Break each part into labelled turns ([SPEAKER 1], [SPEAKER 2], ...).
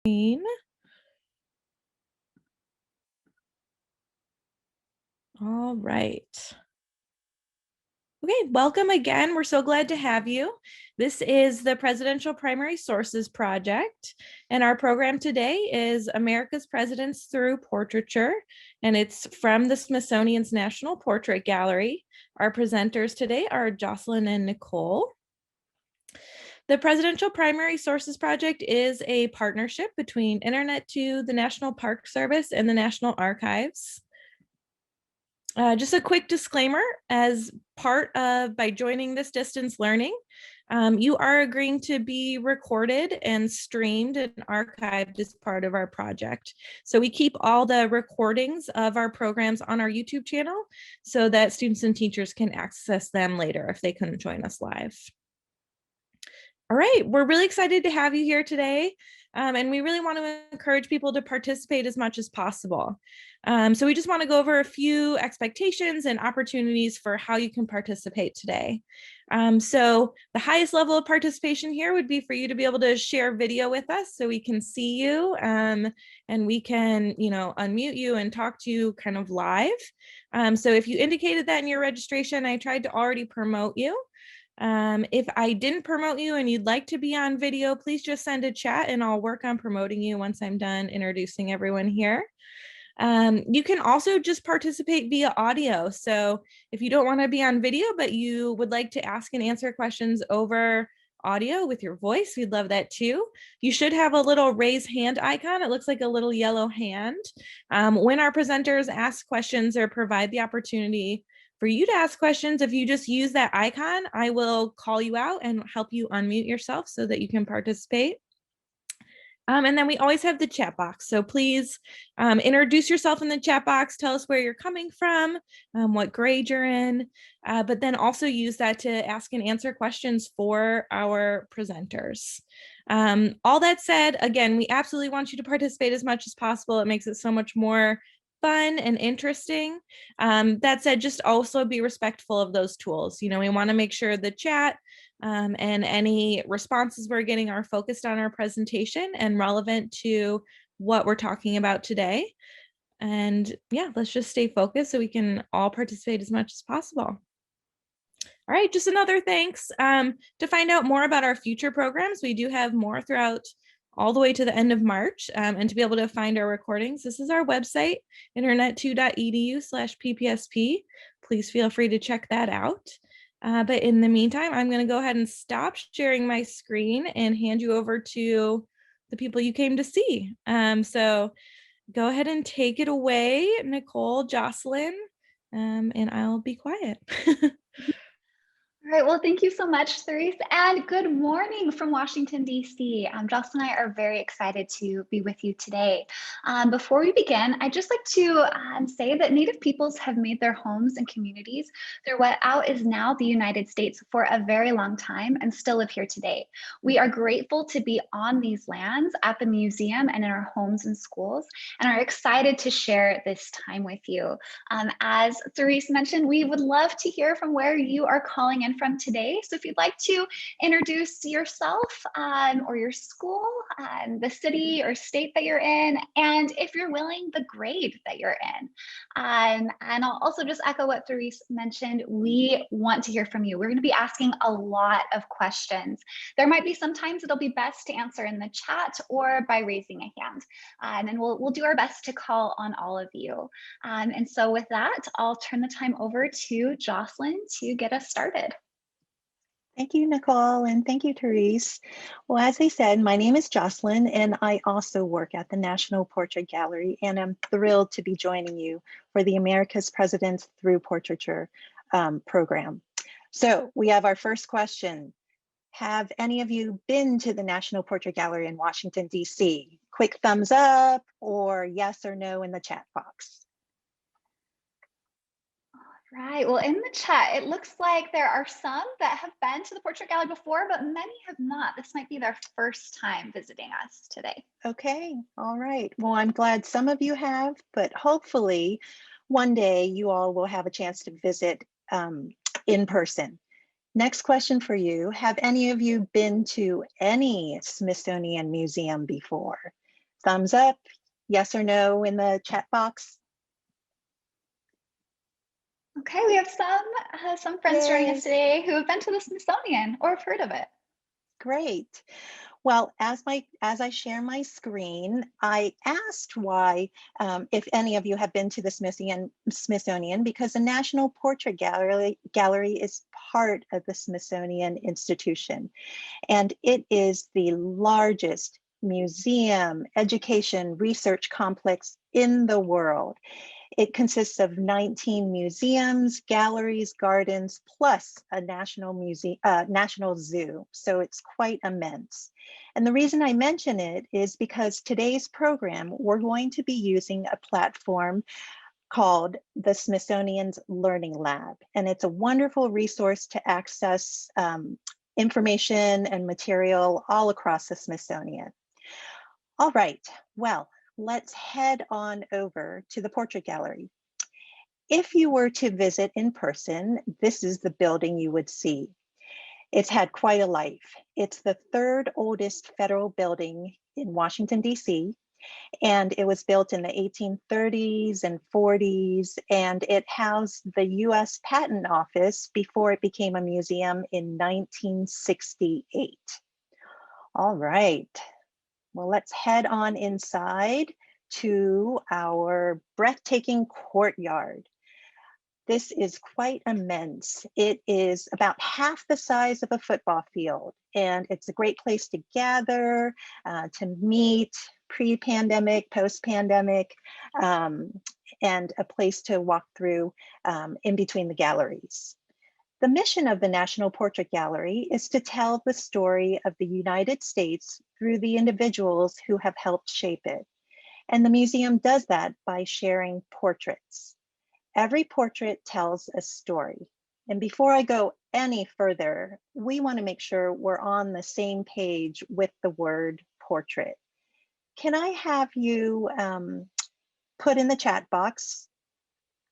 [SPEAKER 1] All right. Okay, welcome again. We're so glad to have you. This is the Presidential Primary Sources Project, and our program today is America's Presidents Through Portraiture, and it's from the Smithsonian's National Portrait Gallery. Our presenters today are Jocelyn and Nicole. The Presidential Primary Sources Project is a partnership between Internet2, the National Park Service, and the National Archives. Just a quick disclaimer, as part of, by joining this distance learning, you are agreeing to be recorded and streamed and archived as part of our project. So we keep all the recordings of our programs on our YouTube channel so that students and teachers can access them later if they couldn't join us live. All right, we're really excited to have you here today. And we really want to encourage people to participate as much as possible. So we just want to go over a few expectations and opportunities for how you can participate today. So the highest level of participation here would be for you to be able to share video with us so we can see you and we can, unmute you and talk to you kind of live. So if you indicated that in your registration, I tried to already promote you. If I didn't promote you and you'd like to be on video, please just send a chat and I'll work on promoting you once I'm done introducing everyone here. You can also just participate via audio. So if you don't want to be on video, but you would like to ask and answer questions over audio with your voice, we'd love that too. You should have a little raise hand icon. It looks like a little yellow hand. When our presenters ask questions or provide the opportunity for you to ask questions, if you just use that icon, I will call you out and help you unmute yourself so that you can participate. And then we always have the chat box. So please introduce yourself in the chat box, tell us where you're coming from, what grade you're in, but then also use that to ask and answer questions for our presenters. All that said, again, we absolutely want you to participate as much as possible. It makes it so much more fun and interesting. That said, just also be respectful of those tools. We want to make sure the chat and any responses we're getting are focused on our presentation and relevant to what we're talking about today. And yeah, let's just stay focused so we can all participate as much as possible. All right, just another thanks. To find out more about our future programs, we do have more throughout all the way to the end of March. And to be able to find our recordings, this is our website, internet2.edu/PPSP. Please feel free to check that out. But in the meantime, I'm going to go ahead and stop sharing my screen and hand you over to the people you came to see. So go ahead and take it away, Nicole, Jocelyn, and I'll be quiet.
[SPEAKER 2] All right, well, thank you so much, Therese, and good morning from Washington, D.C. Jocelyn and I are very excited to be with you today. Before we begin, I'd just like to say that Native peoples have made their homes and communities through what out is now the United States for a very long time and still live here today. We are grateful to be on these lands at the museum and in our homes and schools, and are excited to share this time with you. As Therese mentioned, we would love to hear from where you are calling in from today. So if you'd like to introduce yourself or your school, the city or state that you're in, and if you're willing, the grade that you're in. And I'll also just echo what Therese mentioned. We want to hear from you. We're going to be asking a lot of questions. There might be sometimes it'll be best to answer in the chat or by raising a hand. And we'll do our best to call on all of you. And so with that, I'll turn the time over to Jocelyn to get us started.
[SPEAKER 3] Thank you, Nicole, and thank you, Therese. Well, as I said, my name is Jocelyn, and I also work at the National Portrait Gallery, and I'm thrilled to be joining you for the America's Presidents Through Portraiture program. So we have our first question. Have any of you been to the National Portrait Gallery in Washington, D.C.? Quick thumbs up or yes or no in the chat box.
[SPEAKER 2] Right, well, in the chat, it looks like there are some that have been to the Portrait Gallery before, but many have not. This might be their first time visiting us today.
[SPEAKER 3] Okay, all right. Well, I'm glad some of you have, but hopefully one day you all will have a chance to visit in person. Next question for you. Have any of you been to any Smithsonian museum before? Thumbs up, yes or no in the chat box.
[SPEAKER 2] Okay, we have some friends joining
[SPEAKER 3] Yay.
[SPEAKER 2] us today who have been to the Smithsonian or have heard of it.
[SPEAKER 3] Great. Well, as I share my screen, I asked why, if any of you have been to the Smithsonian, because the National Portrait Gallery is part of the Smithsonian Institution, and it is the largest museum, education, research complex in the world. It consists of 19 museums, galleries, gardens, plus a national zoo. So it's quite immense. And the reason I mention it is because today's program, we're going to be using a platform called the Smithsonian's Learning Lab. And it's a wonderful resource to access information and material all across the Smithsonian. All right, well, let's head on over to the Portrait Gallery. If you were to visit in person, this is the building you would see. It's had quite a life. It's the third oldest federal building in Washington, D.C., and it was built in the 1830s and 40s, and it housed the U.S. Patent Office before it became a museum in 1968. All right. Well, let's head on inside to our breathtaking courtyard. This is quite immense. It is about half the size of a football field, and it's a great place to gather, to meet pre-pandemic, post-pandemic, and a place to walk through in between the galleries. The mission of the National Portrait Gallery is to tell the story of the United States through the individuals who have helped shape it. And the museum does that by sharing portraits. Every portrait tells a story. And before I go any further, we want to make sure we're on the same page with the word portrait. Can I have you put in the chat box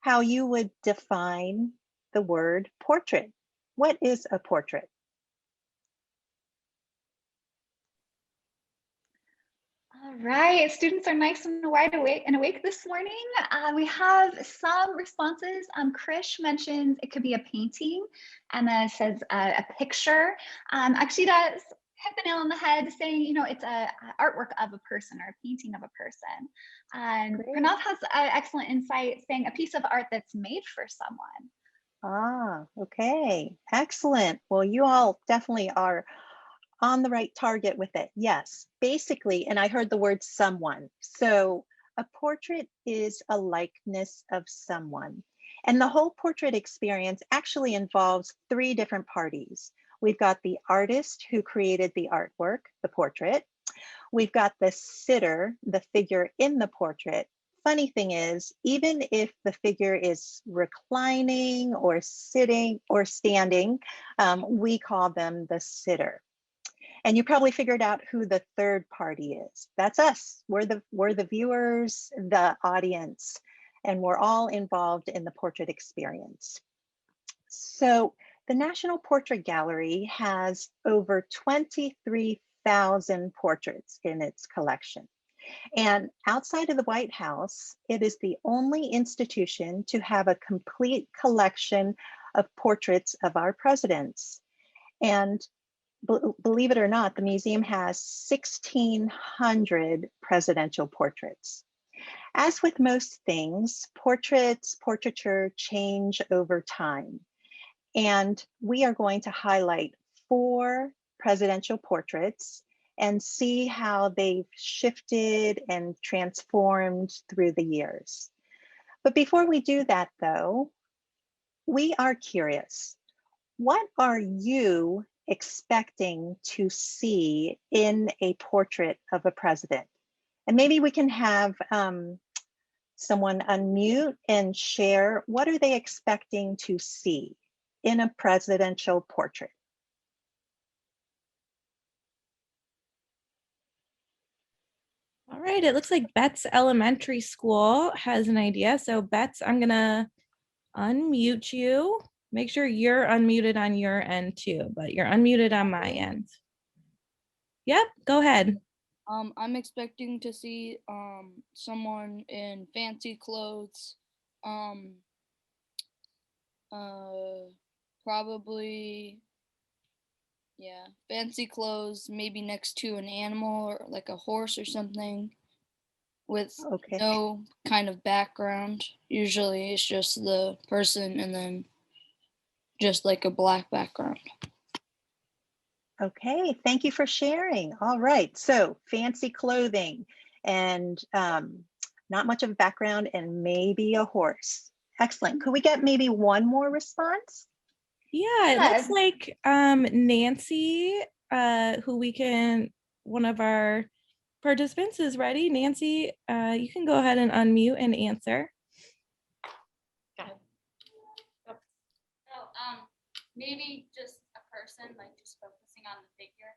[SPEAKER 3] how you would define the word portrait? What is a portrait?
[SPEAKER 2] All right, students are nice and wide awake this morning. We have some responses. Krish mentions it could be a painting. Emma says a picture. Akshida's hit the nail on the head saying, you know, it's a artwork of a person or a painting of a person. And Pranav has excellent insight saying a piece of art that's made for someone.
[SPEAKER 3] Ah, okay, excellent. Well, you all definitely are on the right target with it. Yes, basically, and I heard the word someone. So a portrait is a likeness of someone. And the whole portrait experience actually involves three different parties. We've got the artist who created the artwork, the portrait. We've got the sitter, the figure in the portrait. Funny thing is, even if the figure is reclining or sitting or standing, we call them the sitter. And you probably figured out who the third party is. That's us. We're the viewers, the audience, and we're all involved in the portrait experience. So the National Portrait Gallery has over 23,000 portraits in its collection. And outside of the White House, it is the only institution to have a complete collection of portraits of our presidents. And believe it or not, the museum has 1,600 presidential portraits. As with most things, portraiture change over time. And we are going to highlight 4 presidential portraits and see how they've shifted and transformed through the years. But before we do that though, we are curious. What are you expecting to see in a portrait of a president? And maybe we can have someone unmute and share, what are they expecting to see in a presidential portrait?
[SPEAKER 1] All right, it looks like Betts Elementary School has an idea. So Betts, I'm gonna unmute you. Make sure you're unmuted on your end too, but you're unmuted on my end. Yep, go ahead.
[SPEAKER 4] I'm expecting to see someone in fancy clothes. Probably, yeah, fancy clothes, maybe next to an animal or like a horse or something with
[SPEAKER 3] Okay.
[SPEAKER 4] no kind of background. Usually it's just the person and then just like a black background.
[SPEAKER 3] Okay, thank you for sharing. All right, so fancy clothing and not much of a background and maybe a horse. Excellent. Could we get maybe one more response?
[SPEAKER 1] Yeah, it looks
[SPEAKER 2] Yeah.
[SPEAKER 1] like Nancy, one of our participants is ready. Nancy, you can go ahead and unmute and answer.
[SPEAKER 5] So maybe just a person, like just focusing on the figure.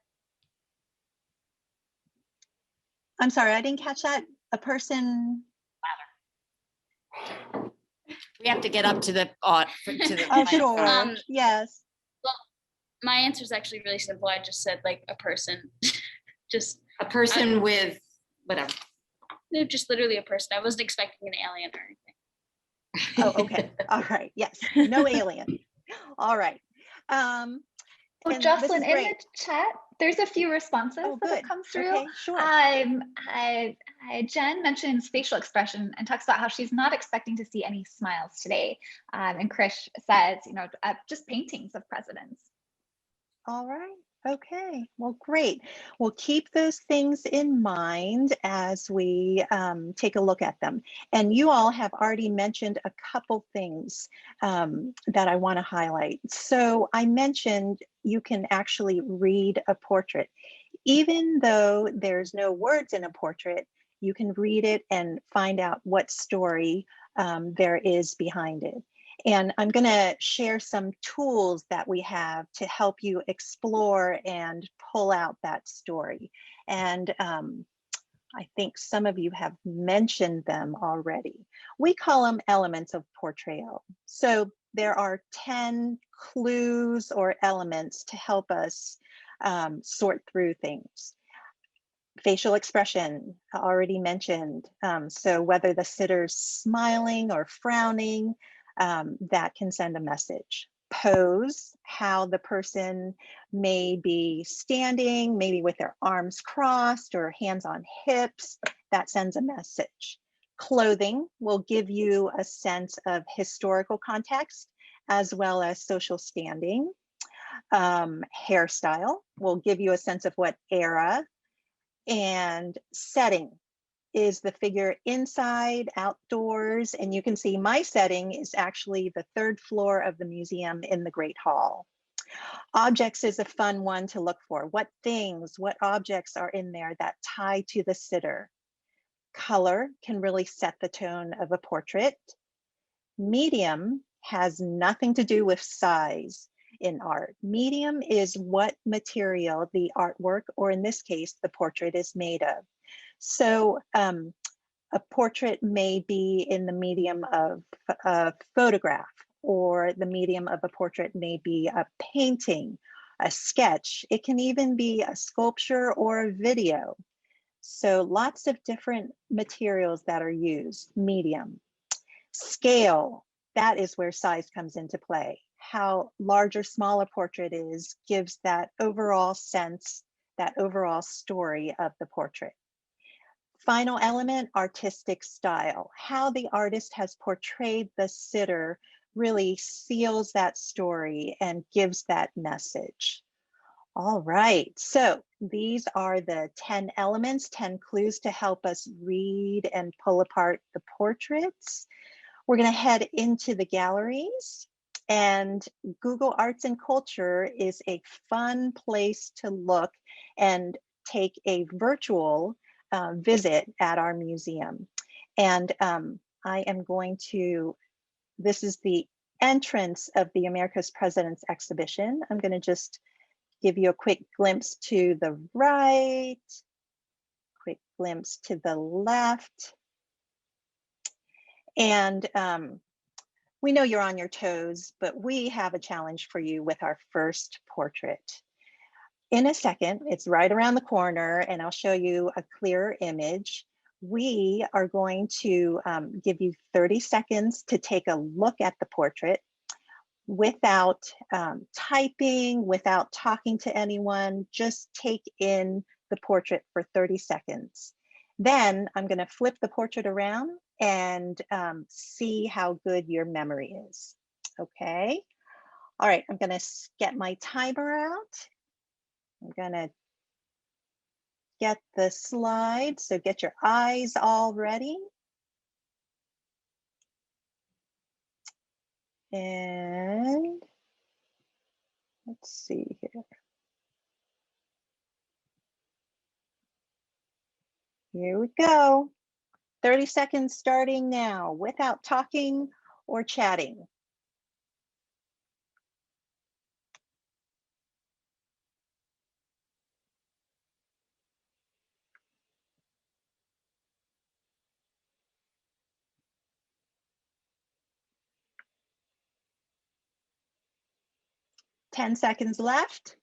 [SPEAKER 3] I'm sorry, I didn't catch that. A person.
[SPEAKER 6] We have to get up to the
[SPEAKER 3] Oh, sure.
[SPEAKER 6] microphone.
[SPEAKER 3] Yes.
[SPEAKER 5] Well, my answer is actually really simple. I just said like a person, just
[SPEAKER 6] A person with whatever.
[SPEAKER 5] no, just literally a person. I wasn't expecting an alien or anything.
[SPEAKER 3] Oh, okay. All right. Yes. No alien. All right.
[SPEAKER 2] Well,
[SPEAKER 3] And this
[SPEAKER 2] Jocelyn,
[SPEAKER 3] is
[SPEAKER 2] in
[SPEAKER 3] great.
[SPEAKER 2] the chat, there's a few responses
[SPEAKER 3] Oh,
[SPEAKER 2] that have
[SPEAKER 3] good.
[SPEAKER 2] come through.
[SPEAKER 3] Okay, sure.
[SPEAKER 2] Jen mentions facial expression and talks about how she's not expecting to see any smiles today. And Krish says, just paintings of presidents.
[SPEAKER 3] All right. Okay. Well, great. We'll keep those things in mind as we take a look at them. And you all have already mentioned a couple things that I want to highlight. So I mentioned you can actually read a portrait. Even though there's no words in a portrait, you can read it and find out what story there is behind it. And I'm going to share some tools that we have to help you explore and pull out that story. And I think some of you have mentioned them already. We call them elements of portrayal. So there are 10 clues or elements to help us sort through things. Facial expression, already mentioned. So whether the sitter's smiling or frowning, that can send a message. Pose, how the person may be standing, maybe with their arms crossed or hands on hips, that sends a message. Clothing will give you a sense of historical context as well as social standing. Hairstyle will give you a sense of what era, and setting. Is the figure inside, outdoors? And you can see my setting is actually the 3rd floor of the museum in the Great Hall. Objects is a fun one to look for. What things, what objects are in there that tie to the sitter? Color can really set the tone of a portrait. Medium has nothing to do with size in art. Medium is what material the artwork, or in this case, the portrait, is made of. So a portrait may be in the medium of a photograph, or the medium of a portrait may be a painting, a sketch. It can even be a sculpture or a video. So lots of different materials that are used. Medium. Scale, that is where size comes into play. How large or small a portrait is gives that overall sense, that overall story of the portrait. Final element, artistic style. How the artist has portrayed the sitter really seals that story and gives that message. All right, so these are the 10 elements, 10 clues to help us read and pull apart the portraits. We're going to head into the galleries, and Google Arts and Culture is a fun place to look and take a virtual visit at our museum. And I am going to, this is the entrance of the America's Presidents exhibition. I'm going to just give you a quick glimpse to the right, quick glimpse to the left. And we know you're on your toes, but we have a challenge for you with our first portrait. in a second, it's right around the corner, and I'll show you a clearer image. We are going to give you 30 seconds to take a look at the portrait without typing, without talking to anyone. Just take in the portrait for 30 seconds. Then I'm going to flip the portrait around and see how good your memory is. Okay. All right, I'm going to get my timer out. I'm going to get the slide. So get your eyes all ready. And let's see here. Here we go. 30 seconds starting now without talking or chatting. Ten seconds left.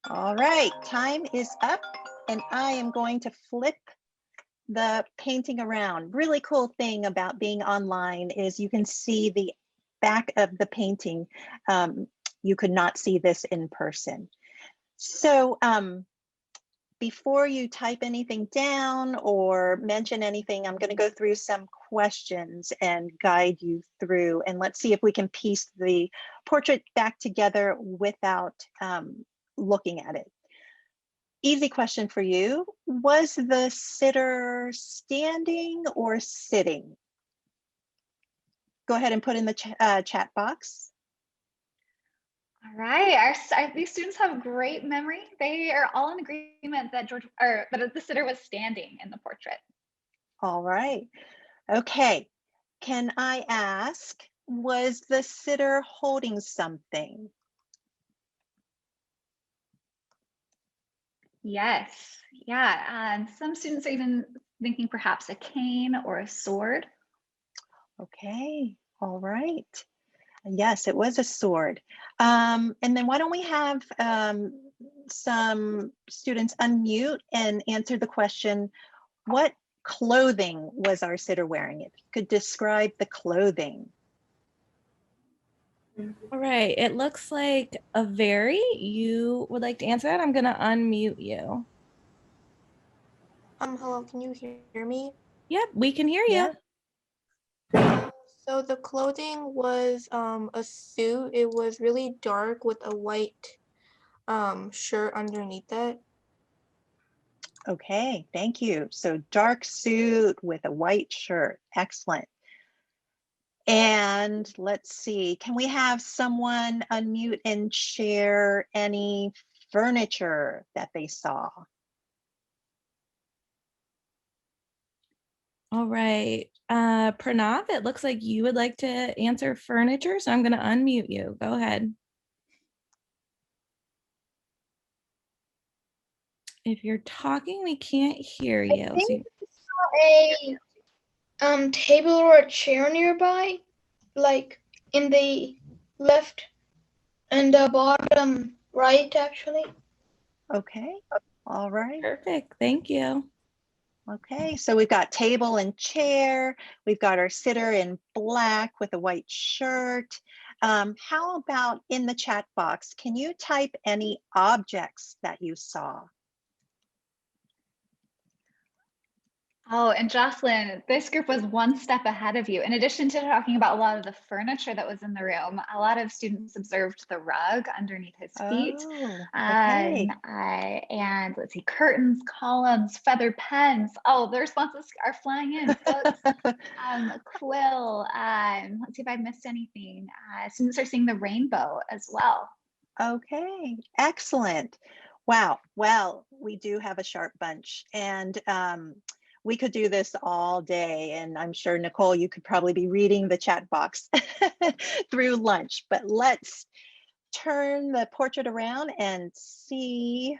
[SPEAKER 3] All right, time is up, and I am going to flip the painting around. Really cool thing about being online is you can see the back of the painting. You could not see this in person. So before you type anything down or mention anything, I'm going to go through some questions and guide you through, and let's see if we can piece the portrait back together without looking at it. Easy question for you. Was the sitter standing or sitting? Go ahead and put in the chat box.
[SPEAKER 2] All right, these students have great memory. They are all in agreement that that the sitter was standing in the portrait.
[SPEAKER 3] All right. Okay. Can I ask, was the sitter holding something?
[SPEAKER 2] Yes, yeah. Some students are even thinking perhaps a cane or a sword.
[SPEAKER 3] Okay. All right. Yes, it was a sword. And then why don't we have some students unmute and answer the question, what clothing was our sitter wearing? If you could describe the clothing.
[SPEAKER 1] All right, it looks like you would like to answer that? I'm gonna unmute you.
[SPEAKER 7] Hello, can you hear me?
[SPEAKER 1] Yep, we can hear
[SPEAKER 3] Yeah.
[SPEAKER 1] you.
[SPEAKER 7] So the clothing was a suit. It was really dark with a white shirt underneath it.
[SPEAKER 3] Okay, thank you. So dark suit with a white shirt. Excellent. And let's see, can we have someone unmute and share any furniture that they saw?
[SPEAKER 1] All right, Pranav, it looks like you would like to answer furniture, so I'm gonna unmute you. Go ahead. If you're talking, we can't hear you.
[SPEAKER 8] I think I saw a table or a chair nearby, like in the left and the bottom right, actually.
[SPEAKER 3] Okay, all right.
[SPEAKER 1] Perfect, thank you.
[SPEAKER 3] Okay, so we've got table and chair. We've got our sitter in black with a white shirt. How about in the chat box, can you type any objects that you saw?
[SPEAKER 2] Oh, and Jocelyn, this group was one step ahead of you. In addition to talking about a lot of the furniture that was in the room, a lot of students observed the rug underneath his feet.
[SPEAKER 3] Oh, okay.
[SPEAKER 2] And let's see, curtains, columns, feather pens. Oh, the responses are flying in. Books, quill. Let's see if I've missed anything. Students are seeing the rainbow as well.
[SPEAKER 3] Okay, excellent. Wow, well, we do have a sharp bunch, and we could do this all day, and I'm sure, Nicole, you could probably be reading the chat box through lunch, but let's turn the portrait around and see,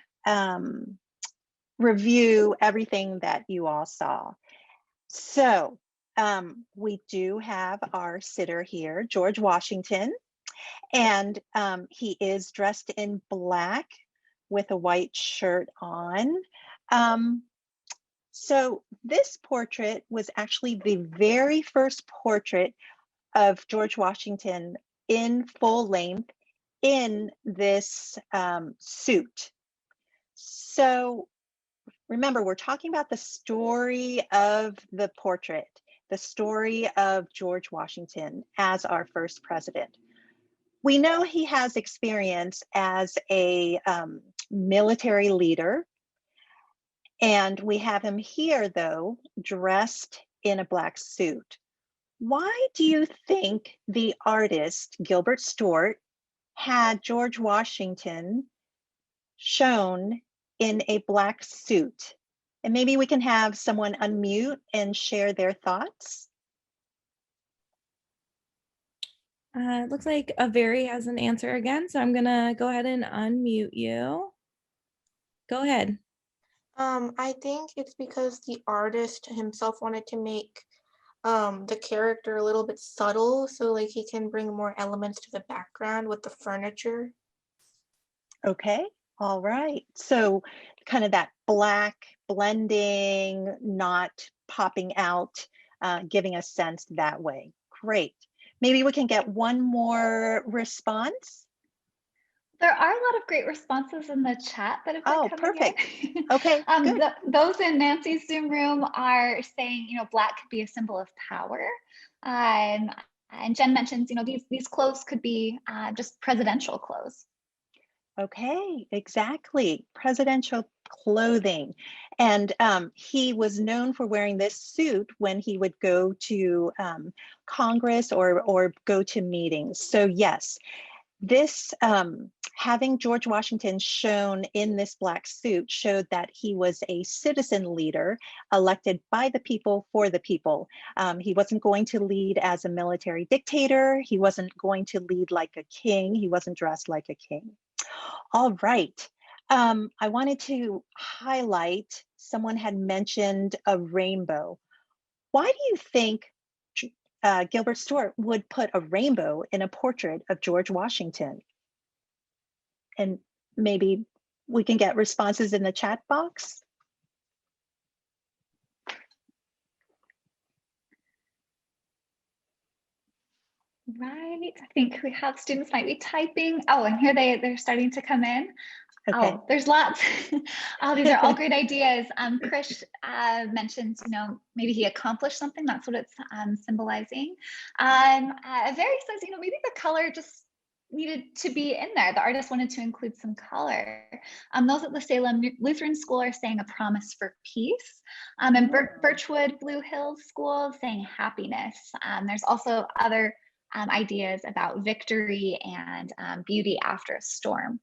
[SPEAKER 3] review everything that you all saw. So we do have our sitter here, George Washington, and he is dressed in black with a white shirt on. So this portrait was actually the very first portrait of George Washington in full length in this suit. So remember, we're talking about the story of the portrait, the story of George Washington as our first president. We know he has experience as a military leader, and we have him here, though, dressed in a black suit. Why do you think the artist Gilbert Stuart had George Washington shown in a black suit? And maybe we can have someone unmute and share their thoughts.
[SPEAKER 1] It looks like Avery has an answer again, so I'm gonna go ahead and unmute you. Go ahead.
[SPEAKER 7] I think it's because the artist himself wanted to make the character a little bit subtle, so like he can bring more elements to the background with the furniture.
[SPEAKER 3] Okay, all right. So kind of that black blending, not popping out, giving a sense that way. Great. Maybe we can get one more response.
[SPEAKER 2] There are a lot of great responses in the chat that have been coming
[SPEAKER 3] perfect.
[SPEAKER 2] in.
[SPEAKER 3] Okay, good.
[SPEAKER 2] Those in Nancy's Zoom room are saying, black could be a symbol of power. And Jen mentions, these clothes could be just presidential clothes.
[SPEAKER 3] Okay, exactly. Presidential clothing. And he was known for wearing this suit when he would go to Congress or go to meetings. So yes, this having George Washington shown in this black suit showed that he was a citizen leader elected by the people for the people. He wasn't going to lead as a military dictator. He wasn't going to lead like a king. He wasn't dressed like a king. All right. I wanted to highlight, someone had mentioned a rainbow. Why do you think Gilbert Stuart would put a rainbow in a portrait of George Washington? And maybe we can get responses in the chat box.
[SPEAKER 2] Right, I think we have students might be typing. Oh, and here they're starting to come in.
[SPEAKER 3] Okay.
[SPEAKER 2] Oh, there's lots. Oh, these are all great ideas. Krish mentions, maybe he accomplished something. That's what it's symbolizing. Very says, maybe the color just needed to be in there. The artist wanted to include some color. Those at the Salem Lutheran School are saying a promise for peace. And Birchwood Blue Hills School saying happiness. There's also other ideas about victory and beauty after a storm.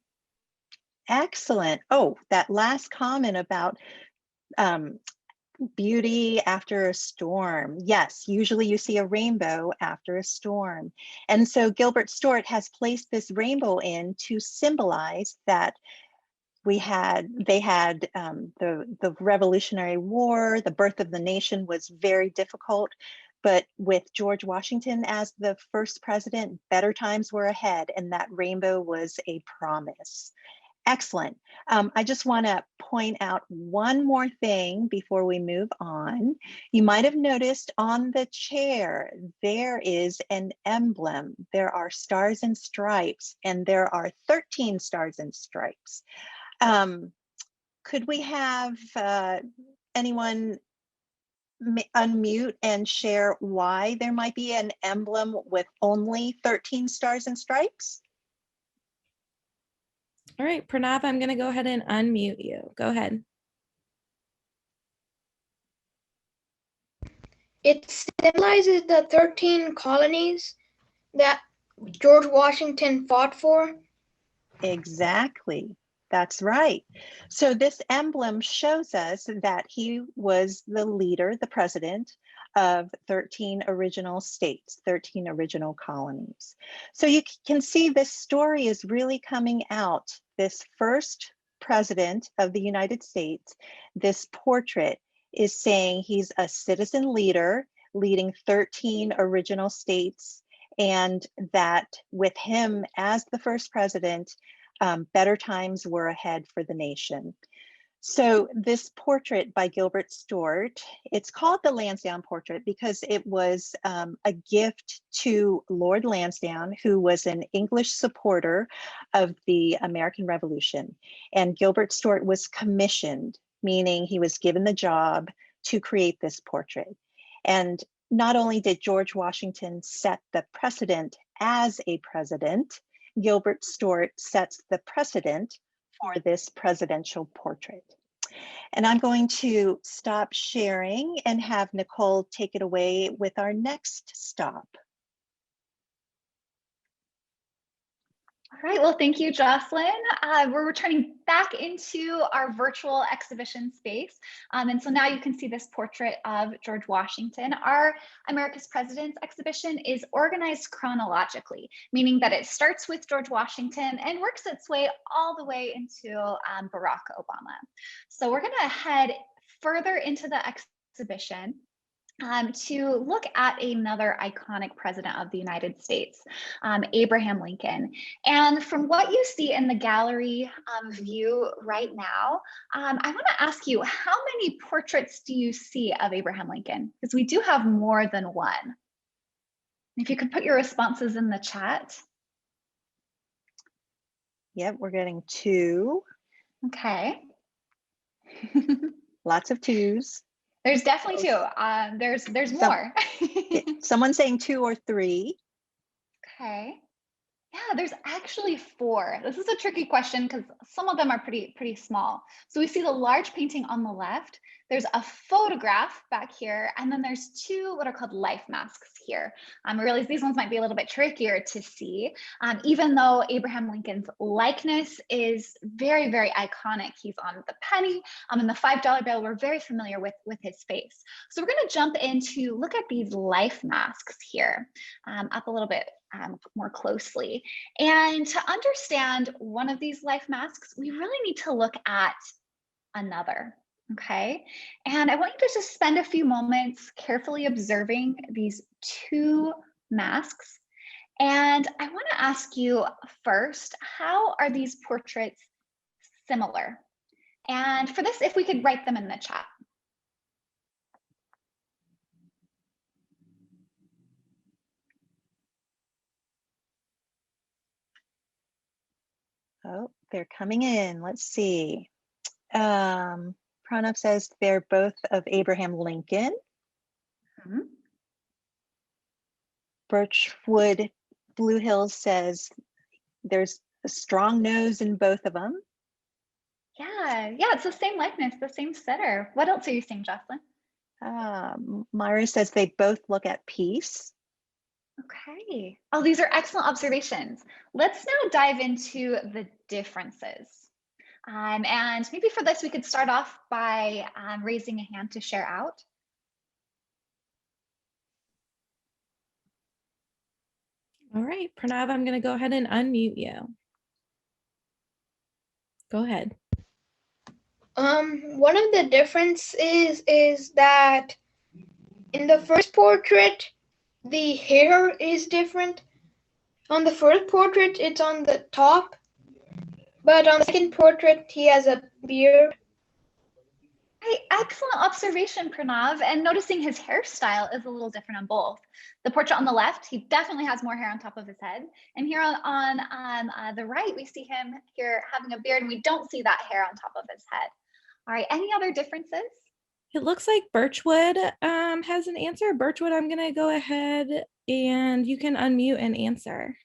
[SPEAKER 3] Excellent. Oh, that last comment about beauty after a storm. Yes, usually you see a rainbow after a storm. And so Gilbert Stuart has placed this rainbow in to symbolize that they had the Revolutionary War, the birth of the nation was very difficult. But with George Washington as the first president, better times were ahead, and that rainbow was a promise. Excellent. I just want to point out one more thing before we move on. You might have noticed on the chair, there is an emblem. There are stars and stripes, and there are 13 stars and stripes. Could we have anyone unmute and share why there might be an emblem with only 13 stars and stripes?
[SPEAKER 1] All right, Pranav, I'm going to go ahead and unmute you. Go ahead.
[SPEAKER 8] It symbolizes the 13 colonies that George Washington fought for.
[SPEAKER 3] Exactly. That's right. So this emblem shows us that he was the leader, the president of 13 original states, 13 original colonies. So you can see this story is really coming out. This first president of the United States, this portrait is saying he's a citizen leader leading 13 original states, and that with him as the first president, better times were ahead for the nation. So this portrait by Gilbert Stuart, it's called the Lansdowne portrait because it was a gift to Lord Lansdowne, who was an English supporter of the American Revolution. And Gilbert Stuart was commissioned, meaning he was given the job to create this portrait. And not only did George Washington set the precedent as a president, Gilbert Stuart sets the precedent for this presidential portrait. And I'm going to stop sharing and have Nicole take it away with our next stop.
[SPEAKER 2] All right, well, thank you, Jocelyn. We're returning back into our virtual exhibition space. And so now you can see this portrait of George Washington. Our America's Presidents exhibition is organized chronologically, meaning that it starts with George Washington and works its way all the way into Barack Obama. So we're gonna head further into the exhibition to look at another iconic president of the United States, Abraham Lincoln. And from what you see in the gallery view right now, I want to ask you, how many portraits do you see of Abraham Lincoln? Because we do have more than one. If you could put your responses in the chat.
[SPEAKER 3] Yep, we're getting 2.
[SPEAKER 2] Okay.
[SPEAKER 3] Lots of 2s.
[SPEAKER 2] There's definitely 2. There's more.
[SPEAKER 3] Someone saying 2 or 3.
[SPEAKER 2] Okay. Yeah, there's actually 4. This is a tricky question because some of them are pretty small. So we see the large painting on the left. There's a photograph back here, and then there's 2 what are called life masks here. I realize these ones might be a little bit trickier to see, even though Abraham Lincoln's likeness is very, very iconic. He's on the penny, and the $5 bill. We're very familiar with his face. So we're going to jump in to look at these life masks here, up a little bit more closely. And to understand one of these life masks, we really need to look at another. Okay, and I want you to just spend a few moments carefully observing these 2 masks. And I want to ask you first, how are these portraits similar? And for this, if we could write them in the chat.
[SPEAKER 3] Oh, they're coming in. Let's see. Pranav says they're both of Abraham Lincoln.
[SPEAKER 2] Mm-hmm.
[SPEAKER 3] Birchwood Blue Hills says there's a strong nose in both of them.
[SPEAKER 2] Yeah, it's the same likeness, the same setter. What else are you seeing, Jocelyn?
[SPEAKER 3] Myra says they both look at peace.
[SPEAKER 2] Okay. Oh, these are excellent observations. Let's now dive into the differences. And maybe for this, we could start off by raising a hand to share out.
[SPEAKER 1] All right, Pranav, I'm going to go ahead and unmute you. Go ahead.
[SPEAKER 8] One of the differences is that in the first portrait, the hair is different. On the first portrait, it's on the top, but on the second portrait, he has a beard.
[SPEAKER 2] Hey, excellent observation, Pranav. And noticing his hairstyle is a little different on both. The portrait on the left, he definitely has more hair on top of his head. And here on the right, we see him here having a beard, and we don't see that hair on top of his head. All right, any other differences?
[SPEAKER 1] It looks like Birchwood has an answer. Birchwood, I'm going to go ahead and you can unmute and answer.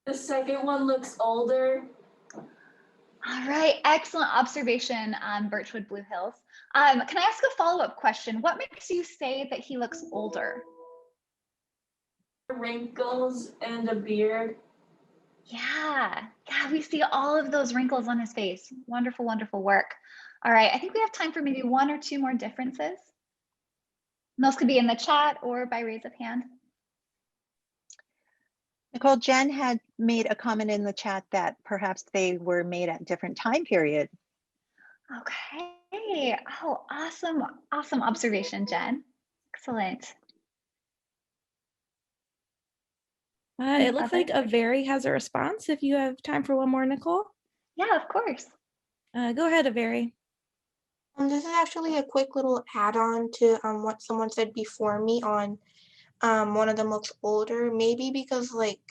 [SPEAKER 9] The second one looks older.
[SPEAKER 2] All right, excellent observation, Birchwood Blue Hills. Can I ask a follow-up question? What makes you say that he looks older?
[SPEAKER 9] Wrinkles and a beard.
[SPEAKER 2] Yeah, we see all of those wrinkles on his face. Wonderful, wonderful work. All right, I think we have time for maybe 1 or 2 more differences. And those could be in the chat or by raise of hand.
[SPEAKER 3] Nicole, Jen had made a comment in the chat that perhaps they were made at different time period.
[SPEAKER 2] Okay, Oh, awesome. Awesome observation, Jen. Excellent. Any
[SPEAKER 1] It looks
[SPEAKER 2] other
[SPEAKER 1] like a
[SPEAKER 2] questions?
[SPEAKER 1] Very has a response. If you have time for one more, Nicole.
[SPEAKER 2] Yeah, of course.
[SPEAKER 1] Go ahead, Very.
[SPEAKER 7] This is actually a quick little add-on to what someone said before me on one of them looks older, maybe because like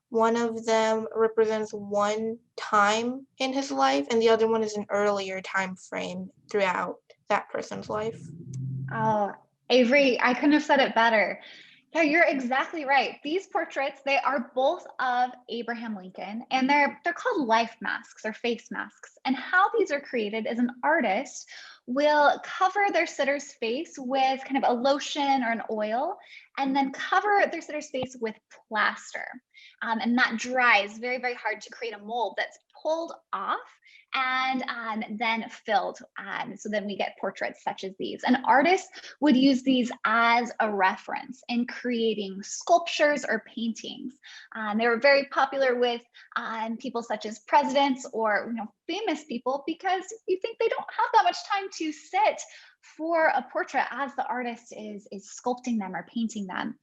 [SPEAKER 7] one of them represents one time in his life and the other one is an earlier time frame throughout that person's life.
[SPEAKER 2] Oh, Avery, I couldn't have said it better. Yeah, you're exactly right. These portraits, they are both of Abraham Lincoln, and they're called life masks or face masks. And how these are created is an artist will cover their sitter's face with kind of a lotion or an oil, and then cover their sitter's face with plaster. And that dries very, very hard to create a mold that's pulled off and then filled. So then we get portraits such as these. And artists would use these as a reference in creating sculptures or paintings. They were very popular with people such as presidents or famous people, because you think they don't have that much time to sit for a portrait as the artist is sculpting them or painting them.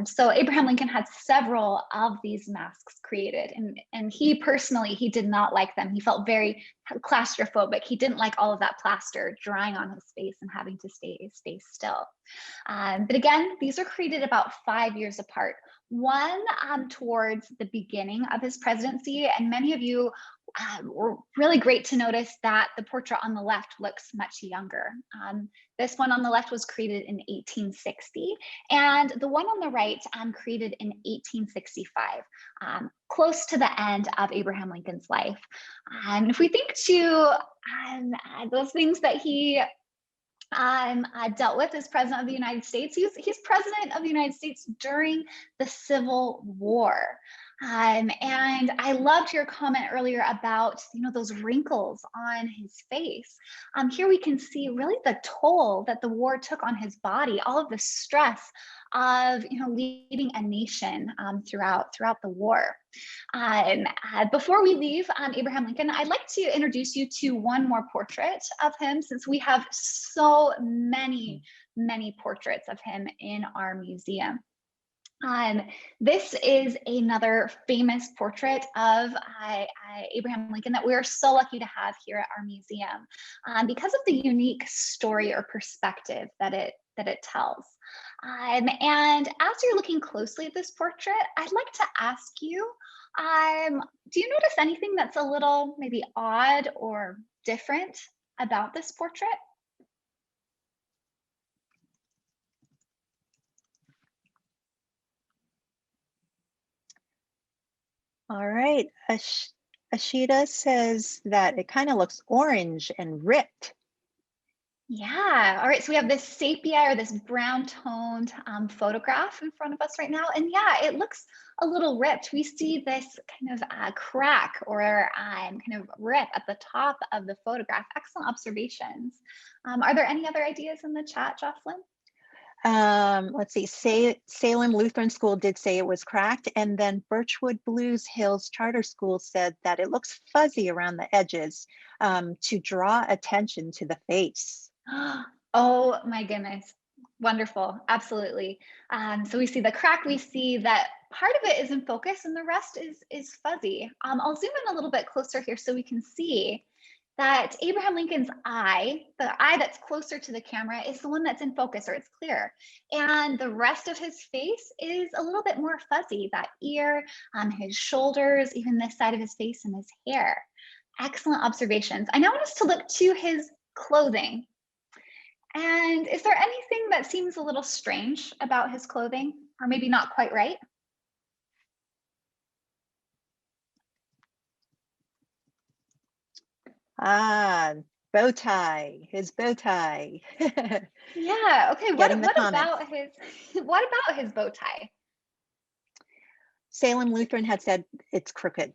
[SPEAKER 2] So Abraham Lincoln had several of these masks created, and he personally, he did not like them. He felt very claustrophobic. He didn't like all of that plaster drying on his face and having to stay still. But again, these are created about 5 years apart. One towards the beginning of his presidency, and many of you were really great to notice that the portrait on the left looks much younger. This one on the left was created in 1860, and the one on the right created in 1865, close to the end of Abraham Lincoln's life. And if we think to those things that he dealt with as president of the United States. He's president of the United States during the Civil War. And I loved your comment earlier about those wrinkles on his face. Here we can see really the toll that the war took on his body, all of the stress of leading a nation throughout the war. Before we leave Abraham Lincoln, I'd like to introduce you to one more portrait of him, since we have so many portraits of him in our museum. This is another famous portrait of Abraham Lincoln that we are so lucky to have here at our museum because of the unique story or perspective that it tells. And as you're looking closely at this portrait, I'd like to ask you, do you notice anything that's a little maybe odd or different about this portrait?
[SPEAKER 3] All right, Ashita says that it kind of looks orange and ripped.
[SPEAKER 2] Yeah, all right, so we have this sepia or this brown toned photograph in front of us right now. And yeah, it looks a little ripped. We see this kind of crack or kind of rip at the top of the photograph. Excellent observations. Are there any other ideas in the chat, Jocelyn?
[SPEAKER 3] Let's see, Salem Lutheran School did say it was cracked, and then Birchwood Blues Hills Charter School said that it looks fuzzy around the edges to draw attention to the face.
[SPEAKER 2] Oh my goodness. Wonderful. Absolutely. So we see the crack, we see that part of it is in focus and the rest is fuzzy. I'll zoom in a little bit closer here so we can see that Abraham Lincoln's eye, the eye that's closer to the camera, is the one that's in focus, or it's clear. And the rest of his face is a little bit more fuzzy, that ear, his shoulders, even this side of his face and his hair. Excellent observations. I now want us to look to his clothing. And is there anything that seems a little strange about his clothing, or maybe not quite right?
[SPEAKER 3] Bow tie, his bow tie.
[SPEAKER 2] Yeah, okay, what about his bow tie?
[SPEAKER 3] Salem Lutheran had said it's crooked.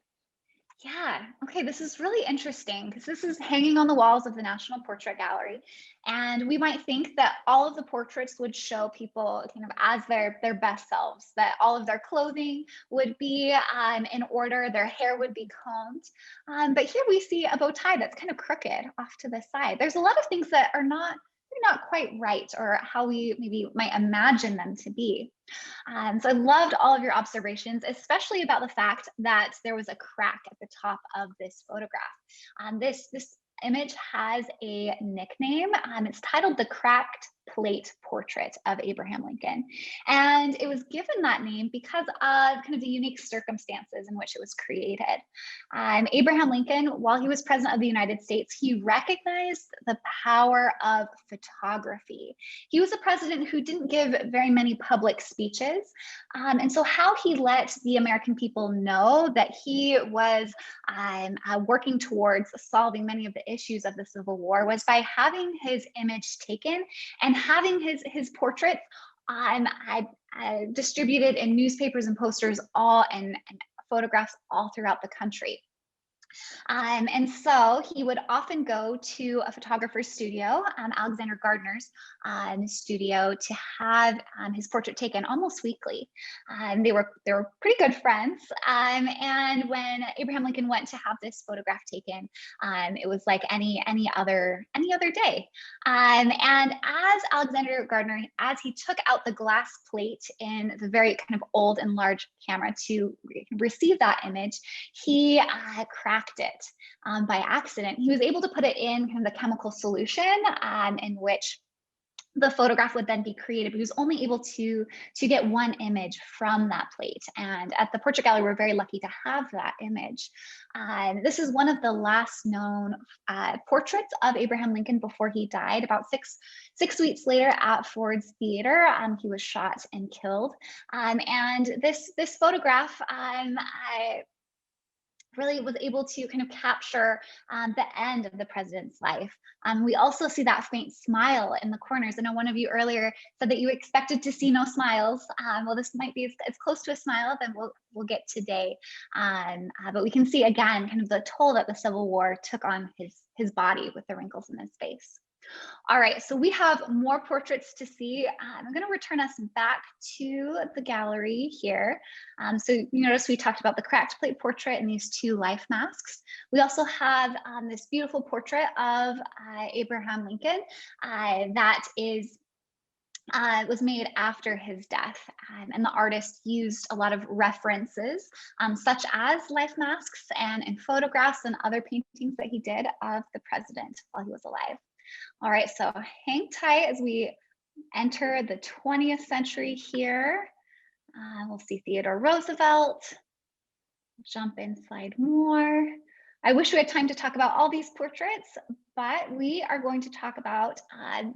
[SPEAKER 2] Yeah, Yeah, okay, this is really interesting because this is hanging on the walls of the National Portrait Gallery. And we might think that all of the portraits would show people kind of as their best selves, that all of their clothing would be in order, their hair would be combed. But here we see a bow tie that's kind of crooked off to the side. There's a lot of things that are not quite right, or how we maybe might imagine them to be. So I loved all of your observations, especially about the fact that there was a crack at the top of this photograph. This image has a nickname. It's titled "The Cracked Plate Portrait of Abraham Lincoln." And it was given that name because of kind of the unique circumstances in which it was created. Abraham Lincoln, while he was president of the United States, he recognized the power of photography. He was a president who didn't give very many public speeches. And so how he let the American people know that he was working towards solving many of the issues of the Civil War was by having his image taken and having his portraits distributed in newspapers and posters and photographs all throughout the country. And so he would often go to a photographer's studio, Alexander Gardner's studio, to have his portrait taken almost weekly. They were pretty good friends. And when Abraham Lincoln went to have this photograph taken, it was like any other day. And as Alexander Gardner, as he took out the glass plate in the very kind of old and large camera to receive that image, he cracked it by accident. He was able to put it in kind of the chemical solution in which the photograph would then be created, but he was only able to get one image from that plate. And at the Portrait Gallery, we're very lucky to have that image. This is one of the last known portraits of Abraham Lincoln before he died. About six weeks later at Ford's Theater, he was shot and killed. And this photograph, really was able to kind of capture the end of the president's life. We also see that faint smile in the corners. I know one of you earlier said that you expected to see no smiles. Well, this might be as close to a smile than we'll get today. But we can see again kind of the toll that the Civil War took on his body with the wrinkles in his face. All right, so we have more portraits to see. I'm going to return us back to the gallery here. So you notice we talked about the cracked plate portrait and these two life masks. We also have this beautiful portrait of Abraham Lincoln that was made after his death. And the artist used a lot of references, such as life masks and photographs and other paintings that he did of the president while he was alive. All right, so hang tight as we enter the 20th century here. We'll see Theodore Roosevelt. Jump inside more. I wish we had time to talk about all these portraits, but we are going to talk about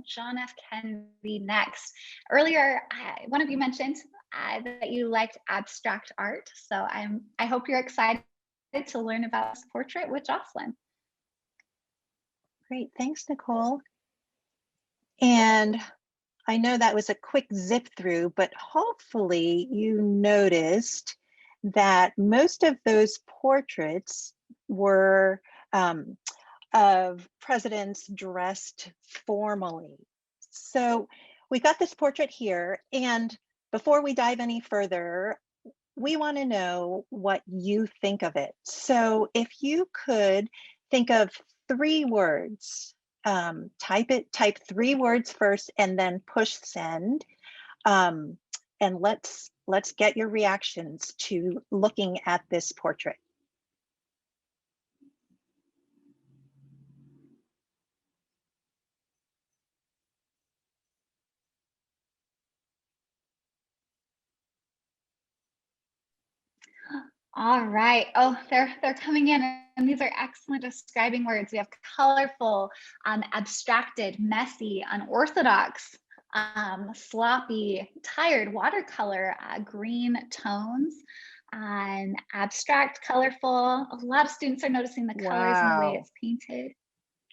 [SPEAKER 2] John F. Kennedy next. Earlier, one of you mentioned that you liked abstract art, so I hope you're excited to learn about this portrait with Jocelyn.
[SPEAKER 3] Great, thanks, Nicole. And I know that was a quick zip through, but hopefully you noticed that most of those portraits were of presidents dressed formally. So we got this portrait here, and before we dive any further, we want to know what you think of it. So if you could think of 3 words, type 3 words first and then push send. And let's get your reactions to looking at this portrait.
[SPEAKER 2] All right. Oh, they're coming in, and these are excellent describing words. We have colorful, abstracted, messy, unorthodox, sloppy, tired, watercolor, green tones, abstract, colorful. A lot of students are noticing the colors and the way it's painted.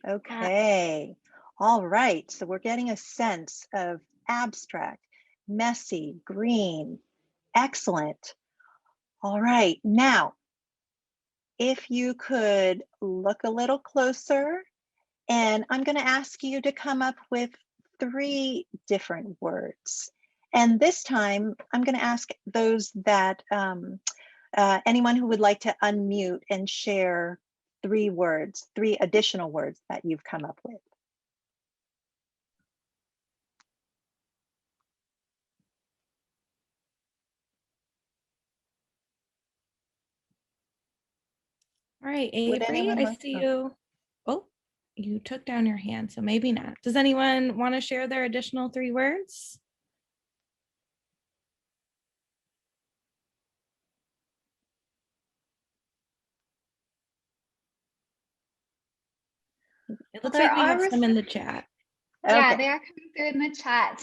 [SPEAKER 3] Okay. All right. So we're getting a sense of abstract, messy, green. Excellent. All right, now if you could look a little closer, and I'm going to ask you to come up with 3 different words. And this time, I'm going to ask those that anyone who would like to unmute and share 3 words, 3 additional words that you've come up with.
[SPEAKER 1] All right,
[SPEAKER 3] Would
[SPEAKER 1] Avery,
[SPEAKER 3] anyone
[SPEAKER 1] I
[SPEAKER 3] like?
[SPEAKER 1] see you. Oh, you took down your hand, so maybe not. Does anyone want to share their additional 3 words? It looks
[SPEAKER 2] There
[SPEAKER 1] like we
[SPEAKER 2] are
[SPEAKER 1] have some in the chat.
[SPEAKER 2] Yeah,
[SPEAKER 3] Okay.
[SPEAKER 2] they are coming through in the chat.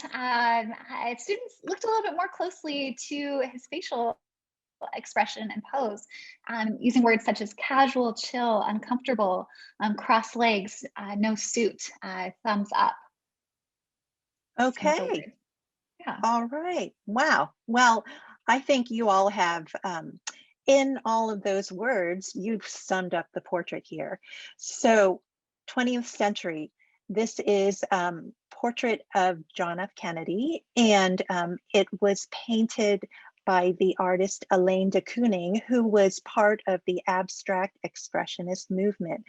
[SPEAKER 2] Students looked a little bit more closely to his facial expression and pose, using words such as casual, chill, uncomfortable, cross legs, no suit, thumbs up.
[SPEAKER 3] Okay.
[SPEAKER 2] Yeah.
[SPEAKER 3] All right. Wow. Well, I think you all have, in all of those words, you've summed up the portrait here. So 20th century, this is portrait of John F. Kennedy, and it was painted by the artist Elaine de Kooning, who was part of the abstract expressionist movement.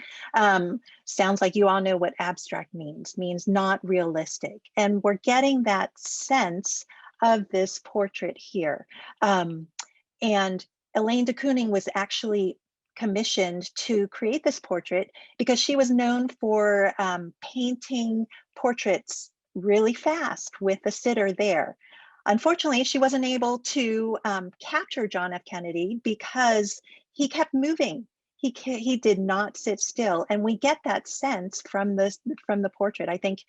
[SPEAKER 3] Sounds like you all know what abstract means not realistic. And we're getting that sense of this portrait here. And Elaine de Kooning was actually commissioned to create this portrait because she was known for painting portraits really fast with the sitter there. Unfortunately, she wasn't able to capture John F. Kennedy because he kept moving. He did not sit still, and we get that sense from the portrait. I think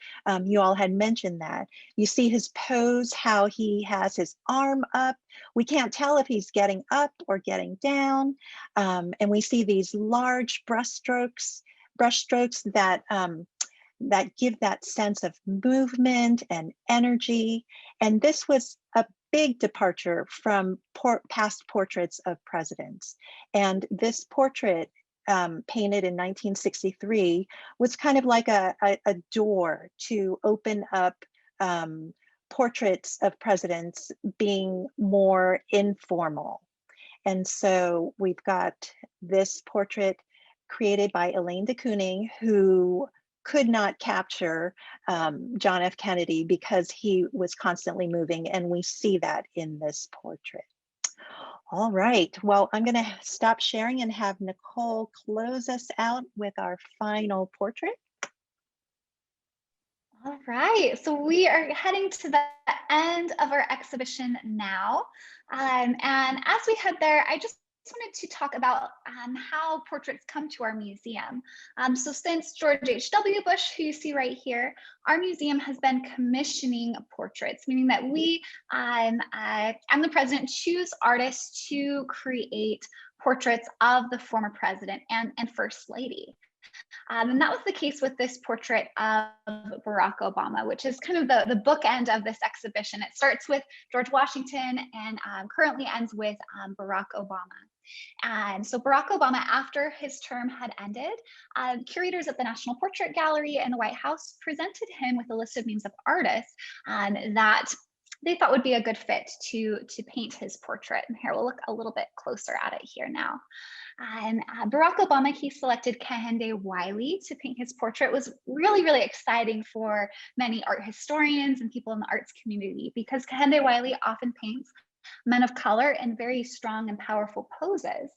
[SPEAKER 3] you all had mentioned that. You see his pose, how he has his arm up. We can't tell if he's getting up or getting down, and we see these large brushstrokes that give that sense of movement and energy. And this was a big departure from past portraits of presidents. And this portrait, painted in 1963, was kind of like a door to open up portraits of presidents being more informal. And so we've got this portrait created by Elaine de Kooning, who could not capture John F. Kennedy because he was constantly moving, and we see that in this portrait. All right, well, I'm going to stop sharing and have Nicole close us out with our final portrait.
[SPEAKER 2] All right, so we are heading to the end of our exhibition now. And as we head there, I just wanted to talk about how portraits come to our museum. So since George H.W. Bush, who you see right here, our museum has been commissioning portraits, meaning that we and the president choose artists to create portraits of the former president and First Lady. And that was the case with this portrait of Barack Obama, which is kind of the bookend of this exhibition. It starts with George Washington and currently ends with Barack Obama. And so Barack Obama, after his term had ended, curators at the National Portrait Gallery and the White House presented him with a list of names of artists that they thought would be a good fit to paint his portrait. And here we'll look a little bit closer at it here now. And Barack Obama, he selected Kehinde Wiley to paint his portrait. It was really, really exciting for many art historians and people in the arts community because Kehinde Wiley often paints men of color in very strong and powerful poses.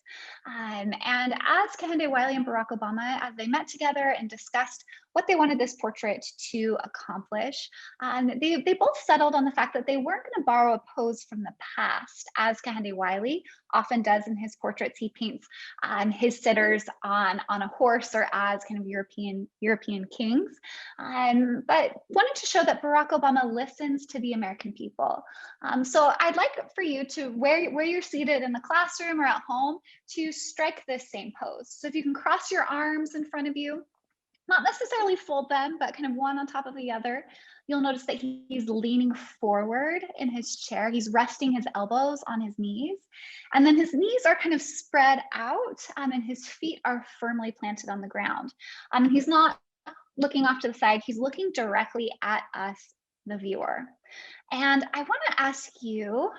[SPEAKER 2] And as Kehinde Wiley and Barack Obama, as they met together and discussed what they wanted this portrait to accomplish, they both settled on the fact that they weren't going to borrow a pose from the past, as Kehinde Wiley often does in his portraits. He paints his sitters on a horse or as kind of European kings, but wanted to show that Barack Obama listens to the American people. So I'd like for you to, where you're seated in the classroom or at home, to strike this same pose. So if you can cross your arms in front of you, not necessarily fold them, but kind of one on top of the other. you'll notice that he's leaning forward in his chair. He's resting his elbows on his knees. And then his knees are kind of spread out and his feet are firmly planted on the ground. He's not looking off to the side. He's looking directly at us, the viewer. And I want to ask you,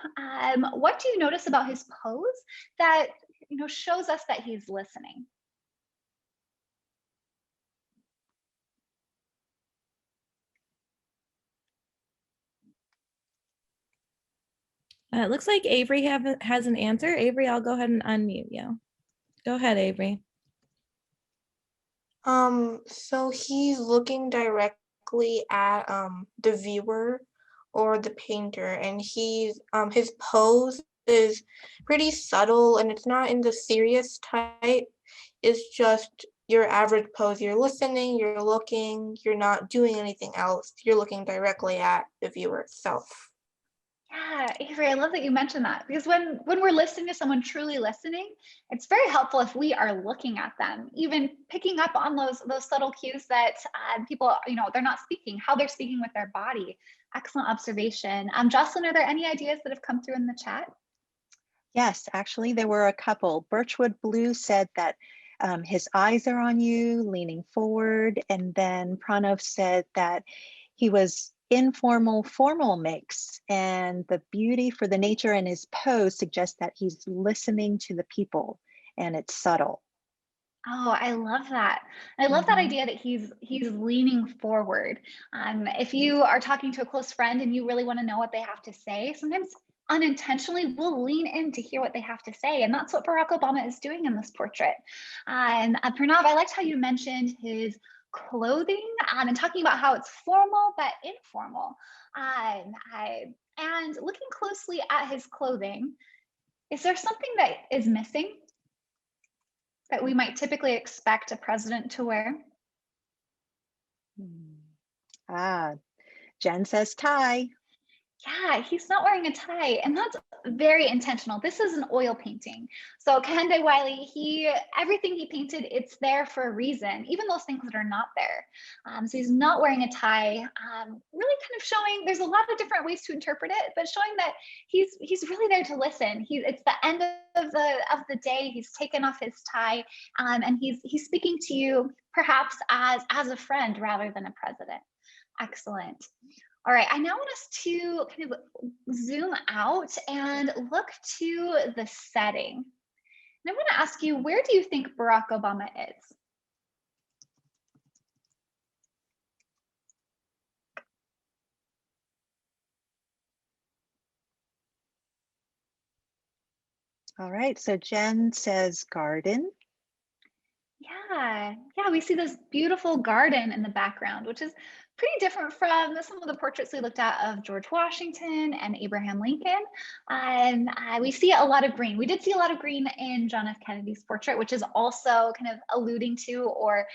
[SPEAKER 2] what do you notice about his pose that shows us that he's listening?
[SPEAKER 1] It looks like Avery has an answer. Avery, I'll go ahead and unmute you. Go ahead, Avery.
[SPEAKER 7] So he's looking directly at the viewer or the painter, and he's his pose is pretty subtle, and it's not in the serious type. It's just your average pose. You're listening, you're looking, you're not doing anything else. You're looking directly at the viewer itself.
[SPEAKER 2] Yeah, Avery, I love that you mentioned that, because when we're listening to someone truly listening, it's very helpful if we are looking at them, even picking up on those subtle cues that people, they're not speaking, how they're speaking with their body. Excellent observation. Jocelyn, are there any ideas that have come through in the chat?
[SPEAKER 3] Yes, actually, there were a couple. Birchwood Blue said that his eyes are on you, leaning forward. And then Pranav said that he was informal, formal mix. And the beauty for the nature in his pose suggests that he's listening to the people and it's subtle.
[SPEAKER 2] Oh, I love that. I love that idea that he's leaning forward. If you are talking to a close friend and you really want to know what they have to say, sometimes unintentionally we'll lean in to hear what they have to say. And that's what Barack Obama is doing in this portrait. And Pranav, I liked how you mentioned his clothing and talking about how it's formal but informal. And looking closely at his clothing, is there something that is missing that we might typically expect a president to wear?
[SPEAKER 3] Jen says tie.
[SPEAKER 2] Yeah, he's not wearing a tie, and that's very intentional. This is an oil painting. So Kehinde Wiley, everything he painted, it's there for a reason, even those things that are not there. So he's not wearing a tie, really kind of showing, there's a lot of different ways to interpret it, but showing that he's really there to listen. It's the end of the day. He's taken off his tie, and he's speaking to you perhaps as a friend rather than a president. Excellent. All right, I now want us to kind of zoom out and look to the setting. And I want to ask you, where do you think Barack Obama is?
[SPEAKER 3] All right, so Jen says garden.
[SPEAKER 2] Yeah, we see this beautiful garden in the background, which is pretty different from some of the portraits we looked at of George Washington and Abraham Lincoln. And we see a lot of green. We did see a lot of green in John F. Kennedy's portrait, which is also kind of alluding to or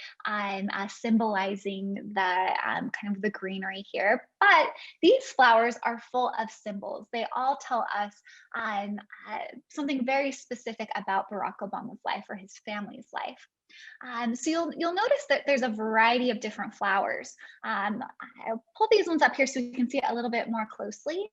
[SPEAKER 2] symbolizing the kind of the greenery here. But these flowers are full of symbols. They all tell us something very specific about Barack Obama's life or his family's life. So you'll notice that there's a variety of different flowers. I'll pull these ones up here so we can see it a little bit more closely.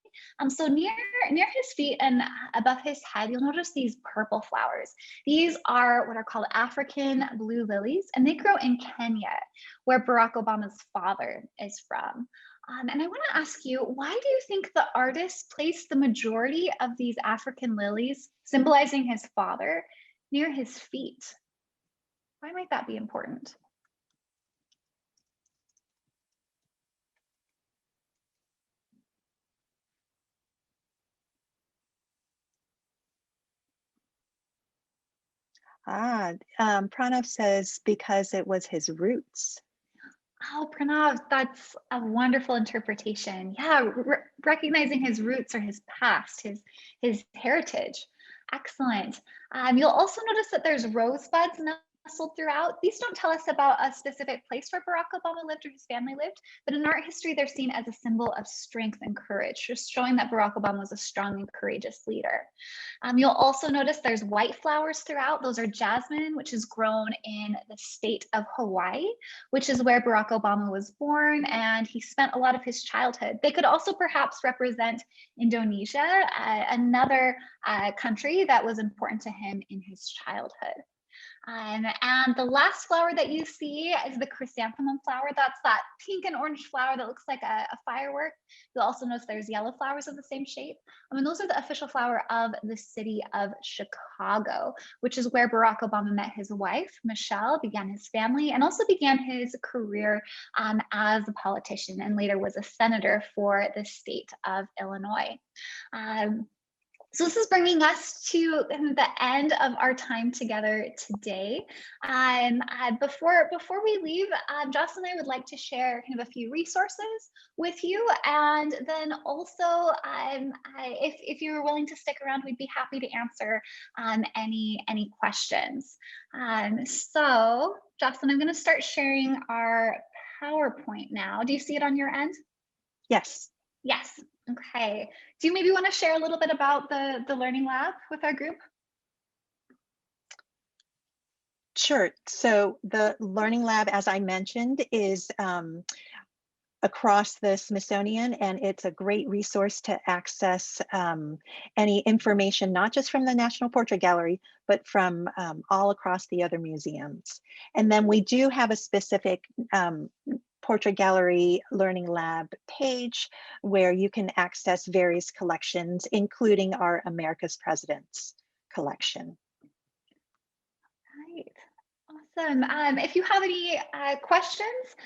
[SPEAKER 2] So near his feet and above his head, you'll notice these purple flowers. These are what are called African blue lilies, and they grow in Kenya, where Barack Obama's father is from. And I want to ask you, why do you think the artist placed the majority of these African lilies, symbolizing his father, near his feet? Why might that be important?
[SPEAKER 3] Pranav says because it was his roots.
[SPEAKER 2] Oh, Pranav, that's a wonderful interpretation. Yeah, recognizing his roots or his past, his heritage. Excellent. You'll also notice that there's rosebuds nestled throughout. These don't tell us about a specific place where Barack Obama lived or his family lived, but in art history, they're seen as a symbol of strength and courage, just showing that Barack Obama was a strong and courageous leader. You'll also notice there's white flowers throughout. Those are jasmine, which is grown in the state of Hawaii, which is where Barack Obama was born, and he spent a lot of his childhood. They could also perhaps represent Indonesia, another country that was important to him in his childhood. And the last flower that you see is the chrysanthemum flower. That's that pink and orange flower that looks like a firework. You'll also notice there's yellow flowers of the same shape. And those are the official flower of the city of Chicago, which is where Barack Obama met his wife, Michelle, began his family, and also began his career as a politician, and later was a senator for the state of Illinois. So this is bringing us to the end of our time together today. Before we leave, Jocelyn and I would like to share kind of a few resources with you, and then also if you're willing to stick around, we'd be happy to answer any questions. So Jocelyn, I'm going to start sharing our PowerPoint now. Do you see it on your end?
[SPEAKER 3] Yes.
[SPEAKER 2] Yes. Okay. Do you maybe want to share a little bit about the Learning Lab with our group?
[SPEAKER 3] Sure. So the Learning Lab, as I mentioned, is across the Smithsonian, and it's a great resource to access any information, not just from the National Portrait Gallery, but from all across the other museums. And then we do have a specific Portrait Gallery Learning Lab page where you can access various collections, including our America's Presidents collection.
[SPEAKER 2] Right. Awesome. If you have any questions,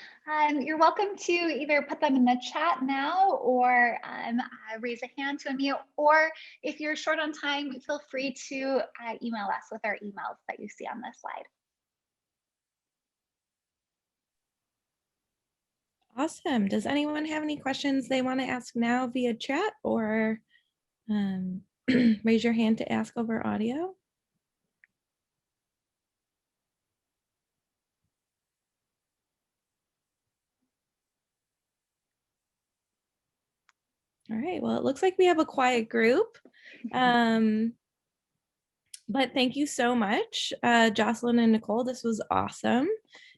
[SPEAKER 2] you're welcome to either put them in the chat now or raise a hand to unmute, or if you're short on time, feel free to email us with our emails that you see on this slide.
[SPEAKER 1] Awesome. Does anyone have any questions they want to ask now via chat, or raise your hand to ask over audio? All right, well, it looks like we have a quiet group. But thank you so much, Jocelyn and Nicole. This was awesome.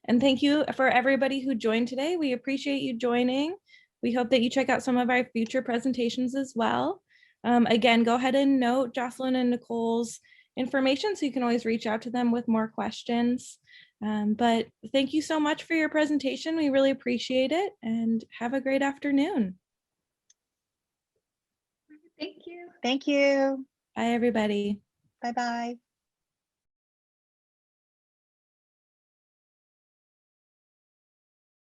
[SPEAKER 1] And thank you for everybody who joined today. We appreciate you joining. We hope that you check out some of our future presentations as well. Again, go ahead and note Jocelyn and Nicole's information so you can always reach out to them with more questions. But thank you so much for your presentation. We really appreciate it, and have a great afternoon.
[SPEAKER 2] Thank you.
[SPEAKER 3] Thank you.
[SPEAKER 1] Bye, everybody.
[SPEAKER 3] Bye-bye.